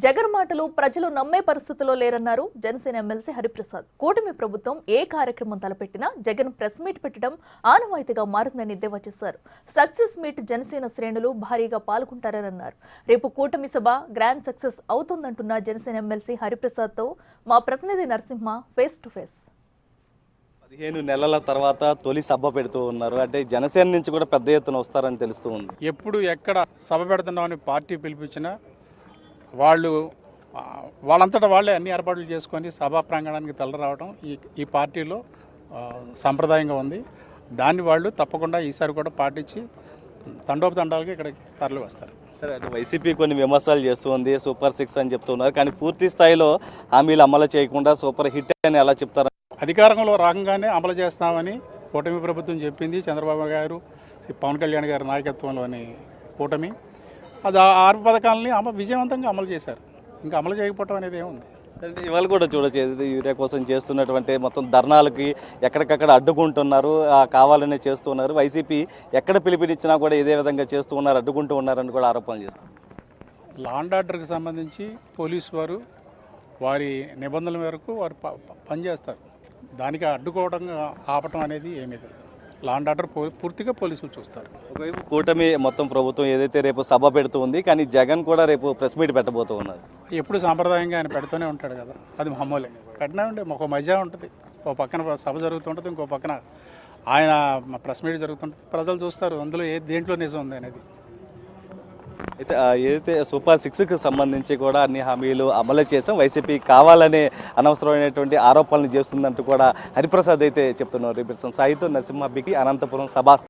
జగన్ మాటలు ప్రజలు నమ్మే పరిస్థితిలో లేరన్నారు జనసేన ఎమ్మెల్సీ హరిప్రసాద్. కూటమి ప్రభుత్వం ఏ కార్యక్రమం తలపెట్టినా జగన్ ప్రెస్ మీట్ పెట్టడం ఆనవాయితీగా మారిందని ఎద్దేవా చేశారు. సక్సెస్ మీట్ జనసేన శ్రేణులు భారీగా పాల్గొంటారన్నారు. రేపు కూటమి సభ గ్రాండ్ సక్సెస్ అవుతుందంటున్న జనసేన ఎమ్మెల్సీ హరిప్రసాద్తో మా ప్రతినిధి నరసింహ ఫేస్ టు ఫేస్. 15 నెలల తర్వాత తొలి సభ పెడుతూ ఉన్నారు. అంటే జనసేన నుంచి కూడా పెద్ద ఎత్తున వస్తారని తెలుస్తూ ఉంది. ఎప్పుడు ఎక్కడ సభ పెడుతున్నామని పార్టీ పిలిపించినా వాళ్ళంతటా వాళ్ళే అన్ని ఏర్పాట్లు చేసుకొని సభా ప్రాంగణానికి తరలిరావడం ఈ పార్టీలో సంప్రదాయంగా ఉంది. దాన్ని వాళ్ళు తప్పకుండా ఈసారి కూడా పాటించి తండోపతండాలుగా ఇక్కడికి తరలి వస్తారు. సరే, అంటే వైసీపీ కొన్ని విమర్శలు చేస్తూ ఉంది, సూపర్ 6 అని చెప్తున్నారు. కానీ పూర్తి స్థాయిలో హామీలు అమలు చేయకుండా సూపర్ హిట్ అని ఎలా చెప్తారు? అధికారంలో రాగానే అమలు చేస్తామని కూటమి ప్రభుత్వం చెప్పింది. చంద్రబాబు గారు, పవన్ కళ్యాణ్ గారి నాయకత్వంలోని కూటమి అది 6 పథకాలని విజయవంతంగా అమలు చేశారు. ఇంకా అమలు చేయకపోవడం అనేది ఏముంది? ఇవాళ కూడా చూడొచ్చు, యూరియా కోసం చేస్తున్నటువంటి మొత్తం ధర్నాలకి ఎక్కడికక్కడ అడ్డుకుంటున్నారు, కావాలనే చేస్తున్నారు. వైసీపీ ఎక్కడ పిలిపినిచ్చినా కూడా ఇదే విధంగా చేస్తూ ఉన్నారు, అడ్డుకుంటూ ఉన్నారని కూడా ఆరోపణలు చేస్తున్నారు. లా అండ్ ఆర్డర్కి సంబంధించి పోలీసు వారు వారి నిబంధనల మేరకు వారు పనిచేస్తారు. దానికి అడ్డుకోవడం ఆపటం అనేది ఏమీ లేదు. లా అండ్ ఆర్డర్ పూర్తిగా పోలీసులు చూస్తారు. ఒకవైపు కూటమి మొత్తం ప్రభుత్వం ఏదైతే రేపు సభ పెడుతూ ఉంది, కానీ జగన్ కూడా రేపు ప్రెస్ మీట్ పెట్టబోతూ ఉన్నారు. ఎప్పుడు సాంప్రదాయంగా ఆయన పెడుతూనే ఉంటాడు కదా, అది మామూలే. పెట్టినా ఉండే ఒక మజా ఉంటుంది. ఓ పక్కన సభ జరుగుతుంటుంది, ఇంకో పక్కన ఆయన ప్రెస్ మీట్ జరుగుతుంటుంది. ప్రజలు చూస్తారు అందులో దేంట్లో నిజం ఉంది అనేది. అయితే ఏదైతే సూపర్ 6కి సంబంధించి కూడా అన్ని హామీలు అమలు చేసాం, వైసీపీ కావాలనే అనవసరమైనటువంటి ఆరోపణలు చేస్తుందంటూ కూడా హరిప్రసాద్ అయితే చెప్తున్నారు. రిపర్సన్ సాయితో నరసింహ బికి అనంతపురం సభా.